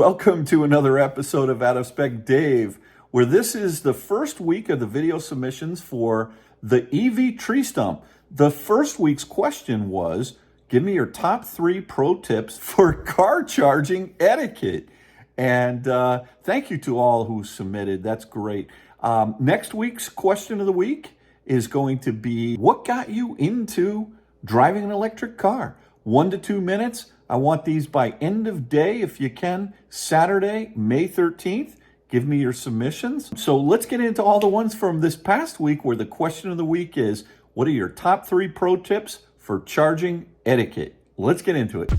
Welcome to another episode of Out of Spec Dave, where this is the first week of the video submissions for the EV Tree Stump. The first week's question was, give me your top 3 pro tips for car charging etiquette. And thank you to all who submitted. That's great. Next week's question of the week is going to be, what got you into driving an electric car? 1 to 2 minutes. I want these by end of day, if you can, Saturday, May 13th. Give me your submissions. So let's get into all the ones from this past week where the question of the week is, what are your top 3 pro tips for charging etiquette? Let's get into it.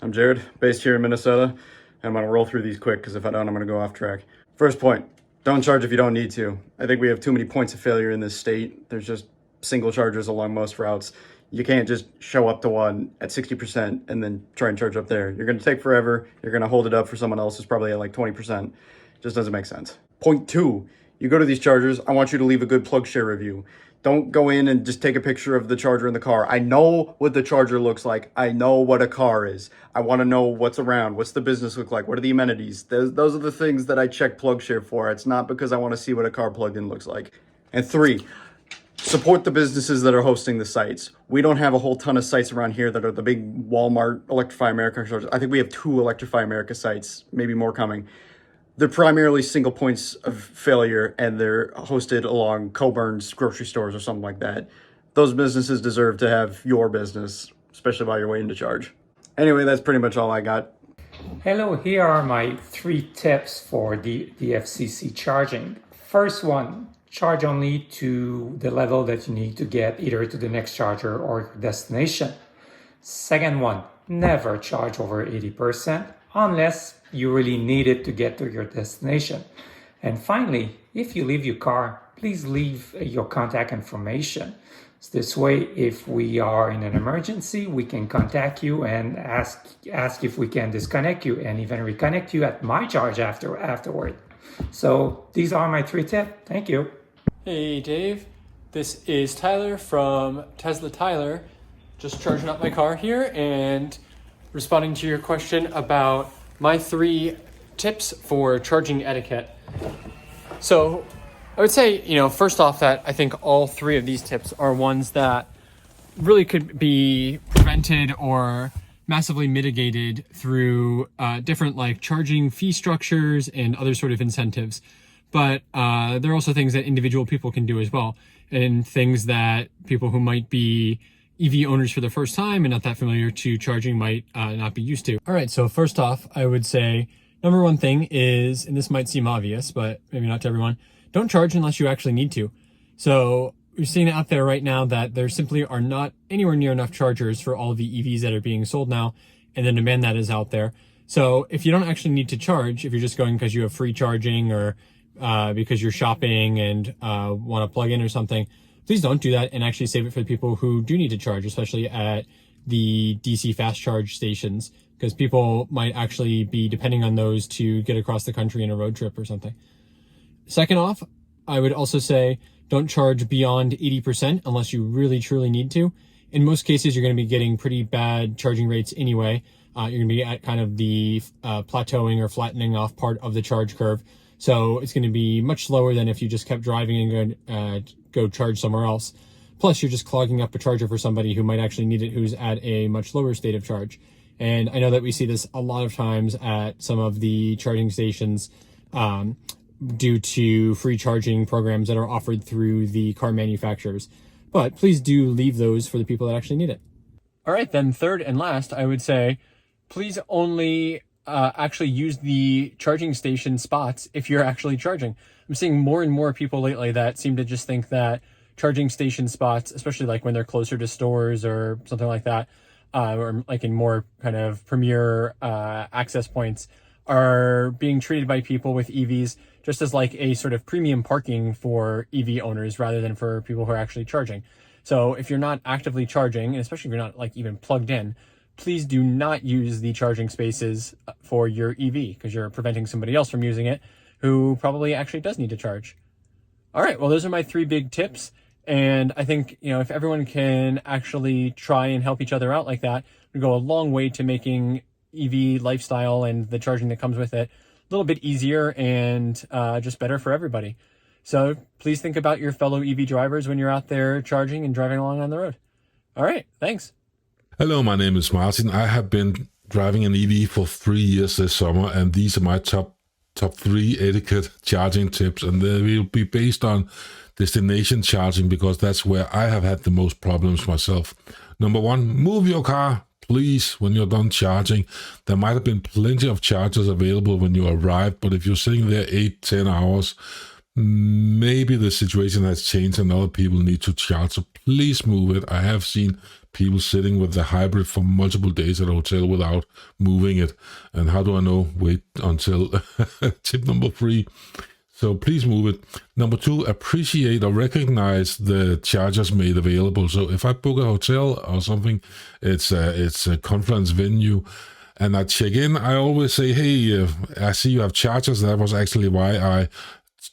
I'm Jared, based here in Minnesota. I'm gonna roll through these quick because if I don't, I'm gonna go off track. First point, don't charge if you don't need to. I think we have too many points of failure in this state. There's just single chargers along most routes. You can't just show up to one at 60% and then try and charge up there. You're gonna take forever. You're gonna hold it up for someone else who's probably at like 20%. Just doesn't make sense. Point 2, you go to these chargers, I want you to leave a good plug share review. Don't go in and just take a picture of the charger in the car. I know what the charger looks like. I know what a car is. I want to know what's around. What's the business look like? What are the amenities? Those are the things that I check plug share for. It's not because I want to see what a car plugged in looks like. And 3, support the businesses that are hosting the sites. We don't have a whole ton of sites around here that are the big Walmart, Electrify America chargers. I think we have 2 Electrify America sites, maybe more coming. They're primarily single points of failure, and they're hosted along Coburn's grocery stores or something like that. Those businesses deserve to have your business, especially while you're waiting to charge. Anyway, that's pretty much all I got. Hello, here are my 3 tips for the FCC charging. First one, charge only to the level that you need to get either to the next charger or your destination. Second one, never charge over 80% unless you really need it to get to your destination. And finally, if you leave your car, please leave your contact information. So this way, if we are in an emergency, we can contact you and ask if we can disconnect you and even reconnect you at my charge afterward. So these are my 3 tips. Thank you. Hey Dave, this is Tyler from Tesla Tyler, just charging up my car here and responding to your question about my 3 tips for charging etiquette. So I would say, first off that I think all 3 of these tips are ones that really could be prevented or massively mitigated through different like charging fee structures and other sort of incentives. But there are also things that individual people can do as well, and things that people who might be EV owners for the first time and not that familiar to charging might not be used to. All right, so first off, I would say number 1 thing is, and this might seem obvious, but maybe not to everyone, don't charge unless you actually need to. So we're seeing out there right now that there simply are not anywhere near enough chargers for all the EVs that are being sold now, and the demand that is out there. So if you don't actually need to charge, if you're just going because you have free charging or because you're shopping and want to plug in or something, please don't do that and actually save it for the people who do need to charge, especially at the DC fast charge stations, because people might actually be depending on those to get across the country in a road trip or something. Second off, I would also say don't charge beyond 80% unless you really truly need to. In most cases, you're going to be getting pretty bad charging rates anyway. You're going to be at kind of the plateauing or flattening off part of the charge curve. So it's going to be much slower than if you just kept driving and go charge somewhere else. Plus, you're just clogging up a charger for somebody who might actually need it, who's at a much lower state of charge. And I know that we see this a lot of times at some of the charging stations due to free charging programs that are offered through the car manufacturers. But please do leave those for the people that actually need it. All right, then third and last, I would say, please only actually use the charging station spots if you're actually charging. I'm seeing more and more people lately that seem to just think that charging station spots, especially like when they're closer to stores or something like that, or like in more kind of premier access points, are being treated by people with EVs just as like a sort of premium parking for EV owners rather than for people who are actually charging. So if you're not actively charging, and especially if you're not like even plugged in, please do not use the charging spaces for your EV, because you're preventing somebody else from using it who probably actually does need to charge. All right, well, those are my 3 big tips. And I think, if everyone can actually try and help each other out like that, we go a long way to making EV lifestyle and the charging that comes with it a little bit easier and just better for everybody. So please think about your fellow EV drivers when you're out there charging and driving along on the road. All right, thanks. Hello, my name is Martin. I have been driving an EV for 3 years this summer, and these are my top 3 etiquette charging tips, and they will be based on destination charging because that's where I have had the most problems myself. Number 1, move your car, please, when you're done charging. There might have been plenty of chargers available when you arrived, but if you're sitting there 8-10 hours, maybe the situation has changed and other people need to charge, so please move it. I have seen people sitting with the hybrid for multiple days at a hotel without moving it. And how do I know? Wait until tip number 3. So please move it. Number 2, appreciate or recognize the chargers made available. So if I book a hotel or something, it's a conference venue, and I check in, I always say, hey, I see you have chargers. That was actually why I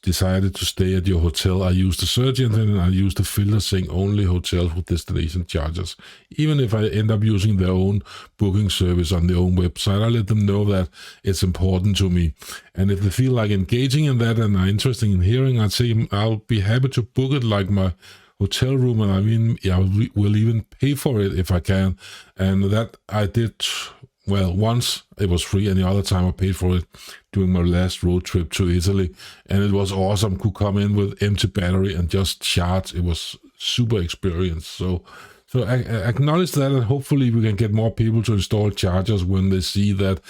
decided to stay at your hotel. I used the search engine and I used the filter saying only hotels with destination chargers. Even if I end up using their own booking service on their own website, I let them know that it's important to me. And if they feel like engaging in that and are interested in hearing, I'd say I'll be happy to book it like my hotel room, and I will even pay for it if I can. And that I did. Well, once it was free, and the other time I paid for it during my last road trip to Italy. And it was awesome. Could come in with empty battery and just charge. It was super experience. So I acknowledge that, and hopefully we can get more people to install chargers when they see that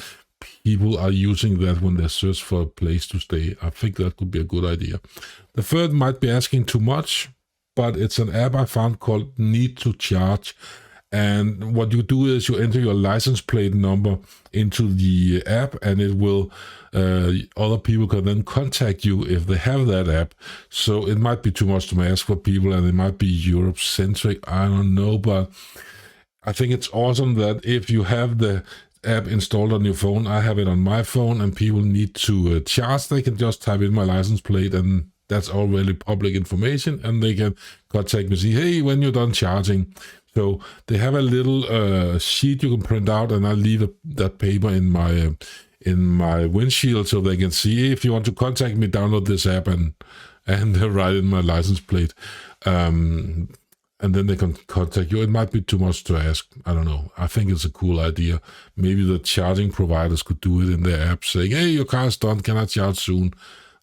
people are using that when they search for a place to stay. I think that could be a good idea. The third might be asking too much, but it's an app I found called Need to Charge. And what you do is you enter your license plate number into the app, and it will, other people can then contact you if they have that app. So it might be too much to ask for people, and it might be Europe-centric, I don't know, but I think it's awesome that if you have the app installed on your phone, I have it on my phone, and people need to charge, they can just type in my license plate, and that's already public information, and they can contact me and say, hey, when you're done charging. So they have a little sheet you can print out, and I'll leave that paper in my windshield so they can see, if you want to contact me, download this app and write in my license plate. And then they can contact you. It might be too much to ask. I don't know. I think it's a cool idea. Maybe the charging providers could do it in their app, saying, hey, your car's done. Can I charge soon?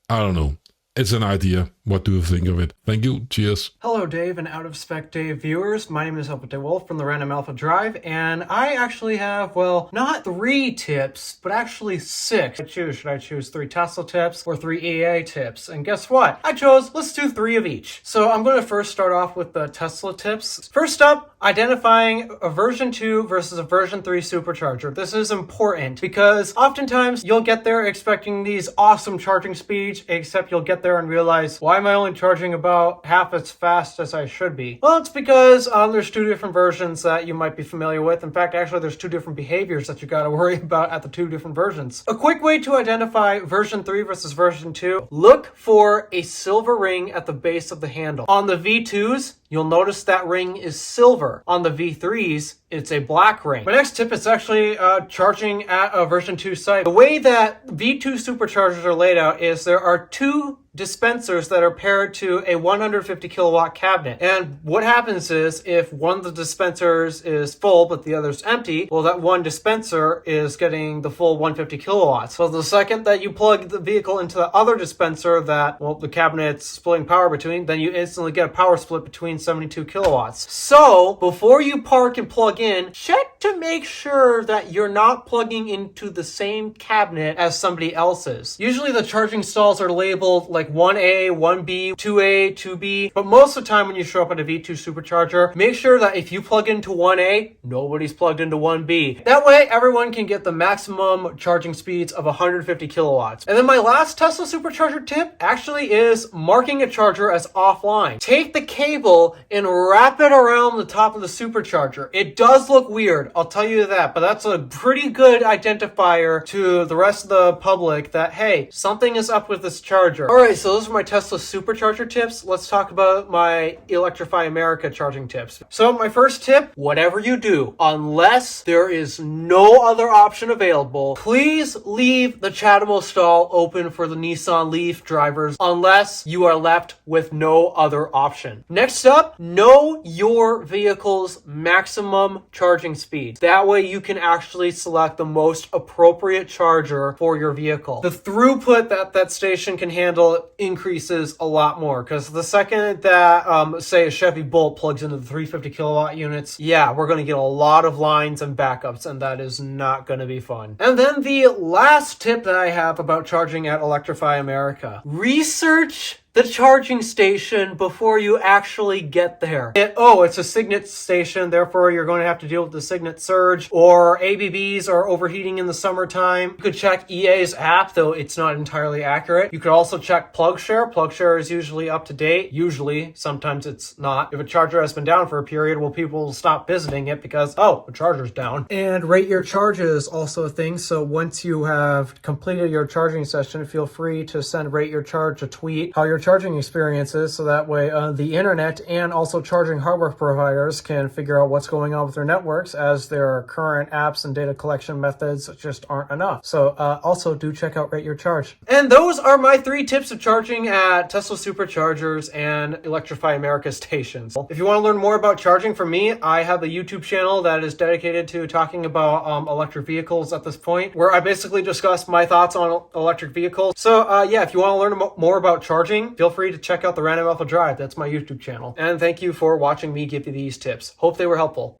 I don't know. It's an idea. What do you think of it? Thank you. Cheers. Hello, Dave and Out of Spec Dave viewers. My name is Alpha DeWolf from the Random Alpha Drive, and I actually have, well, not 3 tips, but actually 6. Should I choose 3 Tesla tips or 3 EA tips? And guess what? Let's do 3 of each. So I'm going to first start off with the Tesla tips. First up, identifying a version 2 versus a version 3 supercharger. This is important because oftentimes you'll get there expecting these awesome charging speeds, except you'll get there and realize, why am I only charging about half as fast as I should be? Well, it's because there's 2 different versions that you might be familiar with. In fact, actually, there's 2 different behaviors that you got to worry about at the 2 different versions. A quick way to identify version 3 versus version 2, look for a silver ring at the base of the handle. On the V2s, you'll notice that ring is silver. On the V3s, it's a black ring. My next tip is actually charging at a version 2 site. The way that V2 superchargers are laid out is there are 2 dispensers that are paired to a 150 kilowatt cabinet. And what happens is if one of the dispensers is full but the other's empty, well, that one dispenser is getting the full 150 kilowatts. So the second that you plug the vehicle into the other dispenser that, well, the cabinet's splitting power between, then you instantly get a power split between 72 kilowatts. So before you park and plug in, check to make sure that you're not plugging into the same cabinet as somebody else's. Usually the charging stalls are labeled like 1A, 1B, 2A, 2B, but most of the time when you show up at a V2 supercharger, make sure that if you plug into 1A, nobody's plugged into 1B. That way everyone can get the maximum charging speeds of 150 kilowatts. And then my last Tesla supercharger tip actually is marking a charger as offline. Take the cable and wrap it around the top of the supercharger. It does look weird. chargered. I'll tell you that, but that's a pretty good identifier to the rest of the public that, hey, something is up with this charger. All right, so those are my Tesla supercharger tips. Let's talk about my Electrify America charging tips. So my first tip, whatever you do, unless there is no other option available, please leave the CHAdeMO stall open for the Nissan Leaf drivers unless you are left with no other option. Next up, know your vehicle's maximum charging speed. That way you can actually select the most appropriate charger for your vehicle. The throughput that station can handle increases a lot more, because the second that, say, a Chevy Bolt plugs into the 350 kilowatt units, yeah, we're going to get a lot of lines and backups, and that is not going to be fun. And then the last tip that I have about charging at Electrify America: research the charging station before you actually get there. It's a Signet station, therefore you're going to have to deal with the Signet surge, or ABBs are overheating in the summertime. You could check EA's app, though it's not entirely accurate. You could also check PlugShare. PlugShare is usually up to date. Usually, sometimes it's not. If a charger has been down for a period, well, people will stop visiting it because, the charger's down. And rate your charge is also a thing, so once you have completed your charging session, feel free to send Rate Your Charge a tweet how your charging experiences, so that way the internet and also charging hardware providers can figure out what's going on with their networks, as their current apps and data collection methods just aren't enough. So also do check out Rate Your Charge. And those are my 3 tips of charging at Tesla superchargers and Electrify America stations. If you want to learn more about charging from me, I have a YouTube channel that is dedicated to talking about electric vehicles at this point, where I basically discuss my thoughts on electric vehicles. So if you want to learn more about charging, feel free to check out the Random Alpha Drive. That's my YouTube channel. And thank you for watching me give you these tips. Hope they were helpful.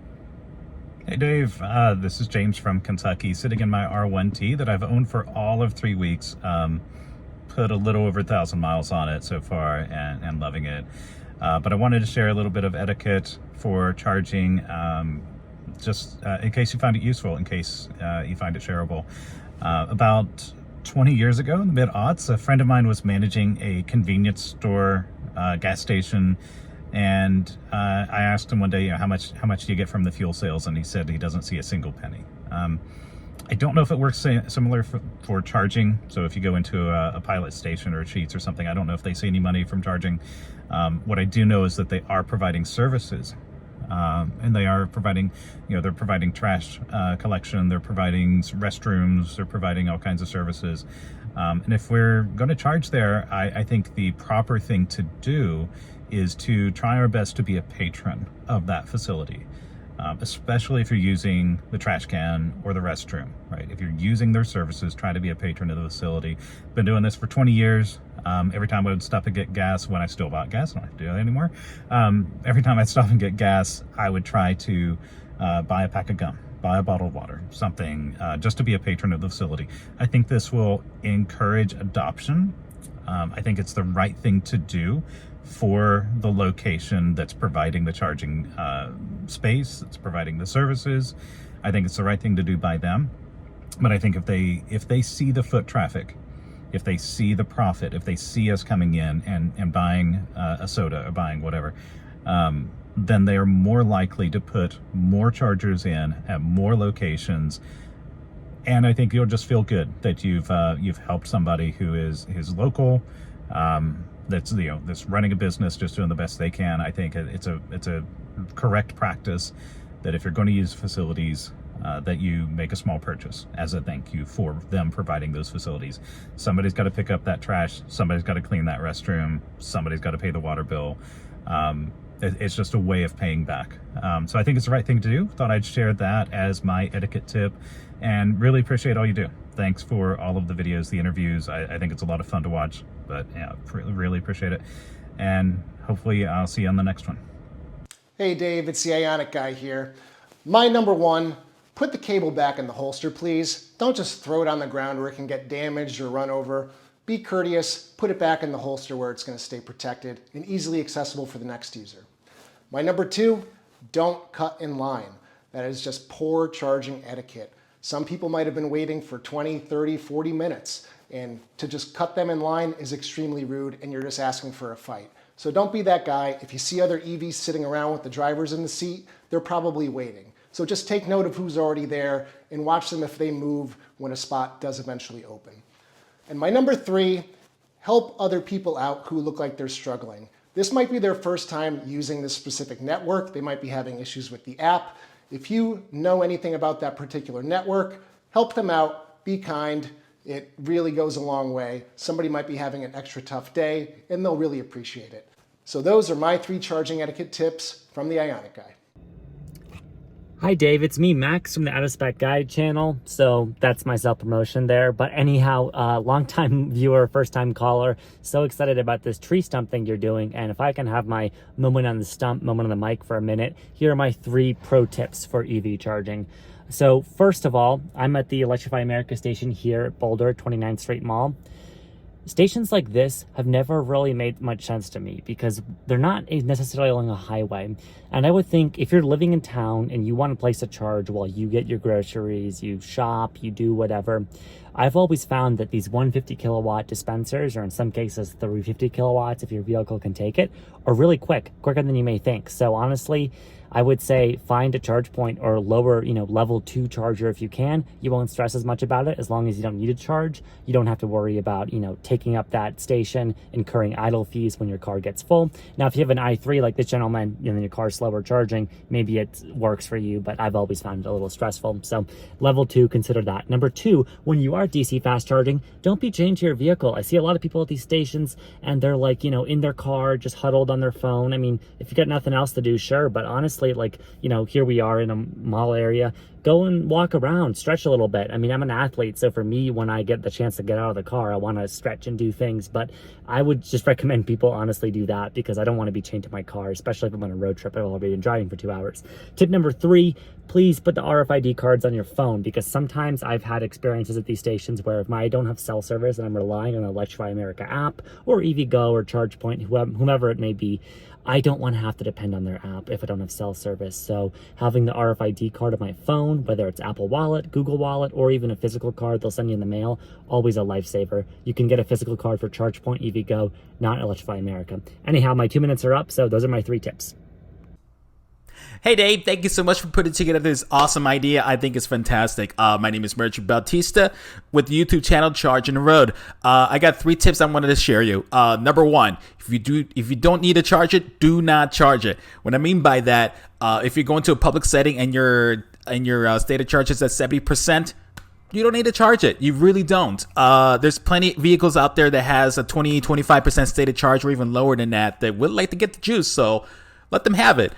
Hey Dave, this is James from Kentucky, sitting in my R1T that I've owned for all of 3 weeks. Put a little over 1,000 miles on it so far, and loving it. But I wanted to share a little bit of etiquette for charging, just in case you find it useful, in case you find it shareable. About 20 years ago, in the mid-aughts, a friend of mine was managing a convenience store, gas station, and I asked him one day, how much do you get from the fuel sales? And he said he doesn't see a single penny. I don't know if it works similar for charging. So if you go into a Pilot station or a Sheetz or something, I don't know if they see any money from charging. What I do know is that they are providing services. And they are providing, they're providing trash collection, they're providing restrooms, they're providing all kinds of services. And if we're going to charge there, I think the proper thing to do is to try our best to be a patron of that facility, especially if you're using the trash can or the restroom, right? If you're using their services, try to be a patron of the facility. Been doing this for 20 years. Every time I would stop and get gas, when I still bought gas, I don't have to do that anymore. Every time I'd stop and get gas, I would try to buy a pack of gum, buy a bottle of water, something, just to be a patron of the facility. I think this will encourage adoption. I think it's the right thing to do for the location that's providing the charging space, that's providing the services. I think it's the right thing to do by them. But I think if they see the foot traffic, if they see the profit, if they see us coming in and buying a soda or buying whatever, then they are more likely to put more chargers in at more locations. And I think you'll just feel good that you've helped somebody who is local, that's running a business, just doing the best they can. I think it's a correct practice that if you're going to use facilities, that you make a small purchase as a thank you for them providing those facilities. Somebody's got to pick up that trash, somebody's got to clean that restroom, somebody's got to pay the water bill. It's just a way of paying back. So I think it's the right thing to do. Thought I'd share that as my etiquette tip, and really appreciate all you do. Thanks for all of the videos, the interviews. I think it's a lot of fun to watch, but yeah, really appreciate it. And hopefully I'll see you on the next one. Hey Dave, it's the Ionic Guy here. My number one, put the cable back in the holster, please. Don't just throw it on the ground where it can get damaged or run over. Be courteous, put it back in the holster where it's going to stay protected and easily accessible for the next user. My number two, don't cut in line. That is just poor charging etiquette. Some people might have been waiting for 20, 30, 40 minutes, and to just cut them in line is extremely rude, and you're just asking for a fight. So don't be that guy. If you see other EVs sitting around with the drivers in the seat, they're probably waiting. So just take note of who's already there and watch them if they move when a spot does eventually open. And my number 3, help other people out who look like they're struggling. This might be their first time using this specific network. They might be having issues with the app. If you know anything about that particular network, help them out, be kind. It really goes a long way. Somebody might be having an extra tough day and they'll really appreciate it. So those are my 3 charging etiquette tips from the Ionic Guy. Hi Dave, it's me Max from the Out of Spec Guide channel, so that's my self-promotion there. But anyhow, long-time viewer, first-time caller, so excited about this tree stump thing you're doing, and if I can have my moment on the stump, moment on the mic for a minute, here are my 3 pro tips for EV charging. So first of all, I'm at the Electrify America station here at Boulder, 29th Street Mall. Stations like this have never really made much sense to me because they're not necessarily along a highway. And I would think if you're living in town and you want a place to charge while you get your groceries, you shop, you do whatever, I've always found that these 150 kilowatt dispensers, or in some cases 350 kilowatts if your vehicle can take it, are really quicker than you may think. So honestly, I would say find a charge point or lower, level 2 charger if you can. You won't stress as much about it as long as you don't need to charge. You don't have to worry about, taking up that station, incurring idle fees when your car gets full. Now, if you have an i3 like this gentleman, and your car's slower charging, maybe it works for you, but I've always found it a little stressful. So level 2, consider that. Number 2, when you are DC fast charging, don't be chained to your vehicle. I see a lot of people at these stations and they're like, in their car, just huddled on their phone. I mean, if you got nothing else to do, sure, but honestly, here we are in a mall area. Go and walk around, stretch a little bit. I mean, I'm an athlete, so for me, when I get the chance to get out of the car, I want to stretch and do things, but I would just recommend people honestly do that because I don't want to be chained to my car, especially if I'm on a road trip. I've already been driving for 2 hours. Tip number 3, please put the RFID cards on your phone because sometimes I've had experiences at these stations where if I don't have cell service and I'm relying on the Electrify America app or EVgo or ChargePoint, whomever it may be, I don't want to have to depend on their app if I don't have cell service. So having the RFID card on my phone, whether it's Apple Wallet, Google Wallet, or even a physical card they'll send you in the mail, always a lifesaver. You can get a physical card for ChargePoint, EVgo, not Electrify America. Anyhow, my 2 minutes are up, so those are my 3 tips. Hey Dave, thank you so much for putting together this awesome idea. I think it's fantastic. My name is Merchant Bautista with the YouTube channel Charging the Road. I got 3 tips I wanted to share you. Number 1, if you don't need to charge it, do not charge it. What I mean by that, if you're going to a public setting and your state of charge is at 70%, you don't need to charge it. You really don't. There's plenty of vehicles out there that has a 20-25% state of charge or even lower than that would like to get the juice. So let them have it.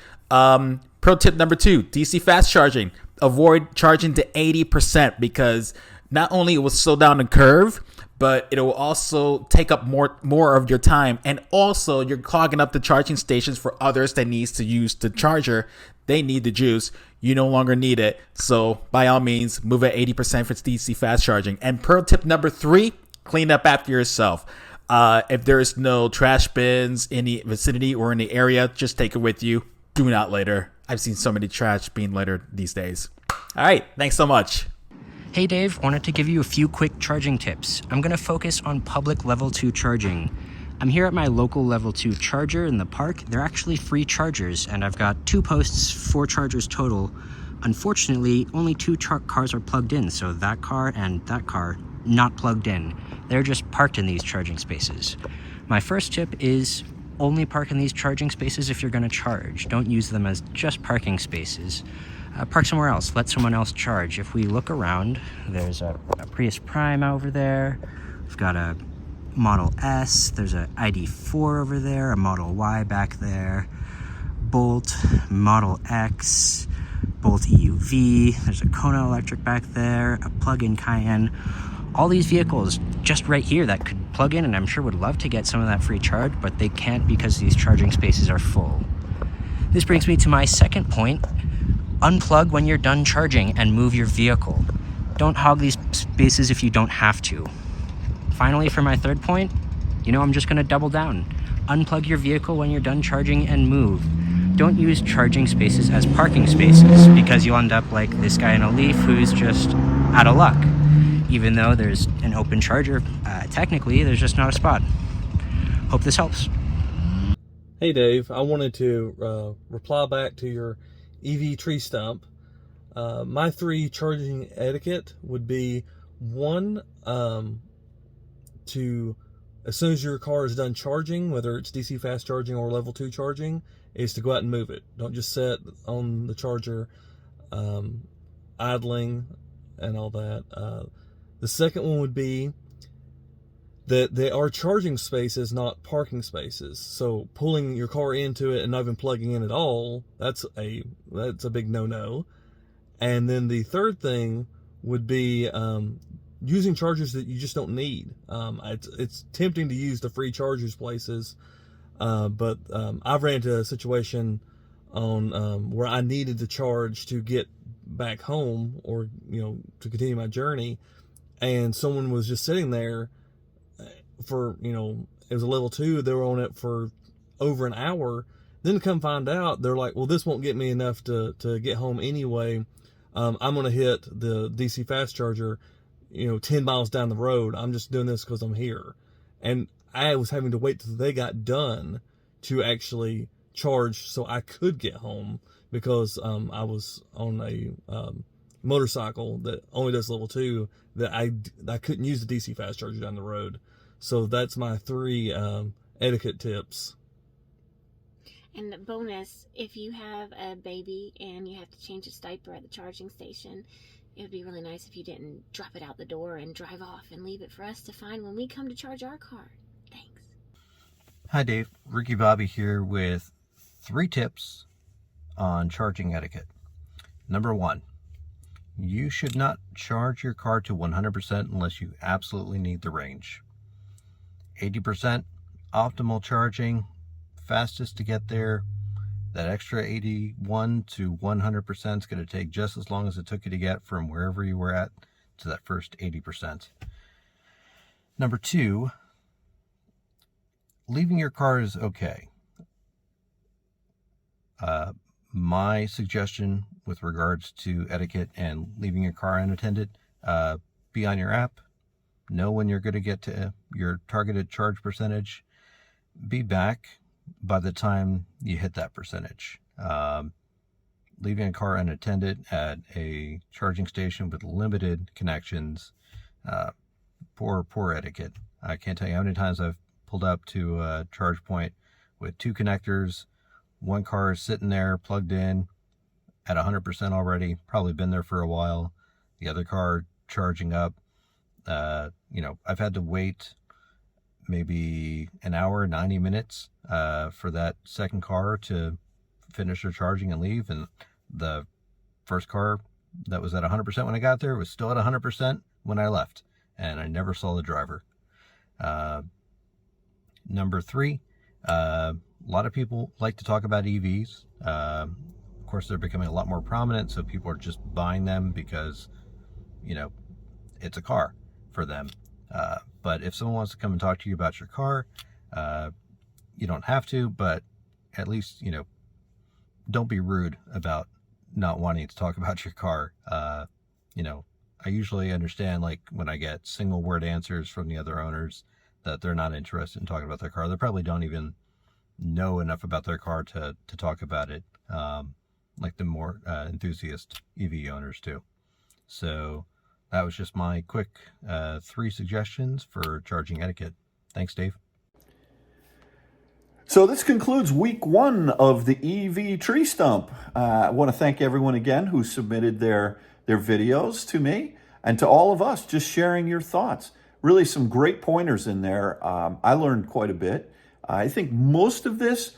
Pro tip number 2, DC fast charging. Avoid charging to 80% because not only it will slow down the curve, but it will also take up more of your time. And also you're clogging up the charging stations for others that needs to use the charger. They need the juice. You no longer need it. So by all means, move at 80% for DC fast charging. And pro tip number 3, clean up after yourself. If there is no trash bins in the vicinity or in the area, just take it with you. Do not litter. I've seen so many trash being littered these days. All right. Thanks so much. Hey Dave, wanted to give you a few quick charging tips. I'm going to focus on public level 2 charging. I'm here at my local level 2 charger in the park. They're actually free chargers and I've got 2 posts, 4 chargers total. Unfortunately, only 2 cars are plugged in, so that car and that car not plugged in. They're just parked in these charging spaces. My first tip is only park in these charging spaces if you're going to charge. Don't use them as just parking spaces. Park somewhere else. Let someone else charge. If we look around, there's a Prius Prime over there. We've got a Model S. There's an ID4 over there. A Model Y back there. Bolt, Model X, Bolt EUV. There's a Kona Electric back there. A plug-in Cayenne. All these vehicles just right here that could plug in and I'm sure would love to get some of that free charge, but they can't because these charging spaces are full. This brings me to my second point. Unplug when you're done charging and move your vehicle. Don't hog these spaces if you don't have to. Finally, for my third point, I'm just gonna double down. Unplug your vehicle when you're done charging and move. Don't use charging spaces as parking spaces because you'll end up like this guy in a Leaf who's just out of luck. Even though there's an open charger, technically there's just not a spot. Hope this helps. Hey Dave, I wanted to reply back to your EV Tree Stump. My 3 charging etiquette would be 1, to, as soon as your car is done charging, whether it's DC fast charging or level 2 charging, is to go out and move it. Don't just sit on the charger, idling and all that. The second one would be that they are charging spaces, not parking spaces. So pulling your car into it and not even plugging in at all, that's a big no-no. And then the third thing would be using chargers that you just don't need. It's tempting to use the free chargers places, but I've ran into a situation on where I needed to charge to get back home, or to continue my journey, and someone was just sitting there for, it was a level 2, they were on it for over an hour. Then come find out, they're like, well, this won't get me enough to get home anyway. I'm going to hit the DC fast charger, 10 miles down the road. I'm just doing this because I'm here. And I was having to wait till they got done to actually charge so I could get home, because I was on a motorcycle that only does level 2, that I couldn't use the DC fast charger down the road. So that's my 3 etiquette tips. And bonus, if you have a baby and you have to change its diaper at the charging station, it would be really nice if you didn't drop it out the door and drive off and leave it for us to find when we come to charge our car. Thanks. Hi Dave, Ricky Bobby here with 3 tips on charging etiquette. Number 1, you should not charge your car to 100% unless you absolutely need the range. 80% optimal charging, fastest to get there. That extra 81 to 100% is going to take just as long as it took you to get from wherever you were at to that first 80%. Number 2, leaving your car is okay. My suggestion with regards to etiquette and leaving your car unattended, be on your app, know when you're going to get to your targeted charge percentage, be back by the time you hit that percentage. Leaving a car unattended at a charging station with limited connections, poor etiquette. I can't tell you how many times I've pulled up to a charge point with 2 connectors, 1 car is sitting there plugged in at 100% already, probably been there for a while, the other car charging up. I've had to wait maybe an hour, 90 minutes for that second car to finish their charging and leave, and the first car that was at 100% when I got there was still at 100% when I left, and I never saw the driver. Number 3, a lot of people like to talk about EVs. Of course, they're becoming a lot more prominent, so people are just buying them because, it's a car for them. But if someone wants to come and talk to you about your car, you don't have to, but at least, don't be rude about not wanting to talk about your car. I usually understand, like, when I get single word answers from the other owners that they're not interested in talking about their car. They probably don't even know enough about their car to talk about it, like the more enthusiast EV owners do. So that was just my quick 3 suggestions for charging etiquette. Thanks, Dave. So this concludes week 1 of the EV Tree Stump. I want to thank everyone again who submitted their videos to me, and to all of us just sharing your thoughts. Really some great pointers in there. I learned quite a bit. I think most of us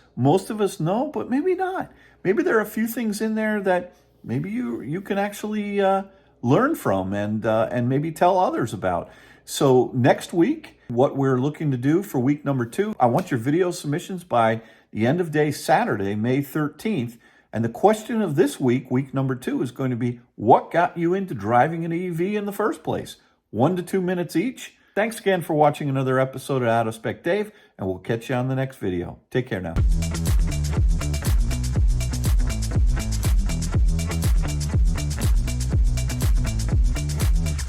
know, but maybe not. Maybe there are a few things in there that maybe you can actually learn from and maybe tell others about. So next week, what we're looking to do for week number 2, I want your video submissions by the end of day Saturday, May 13th. And the question of this week, week number 2, is going to be, what got you into driving an EV in the first place? 1 to 2 minutes each. Thanks again for watching another episode of Out of Spec Dave, and we'll catch you on the next video. Take care now.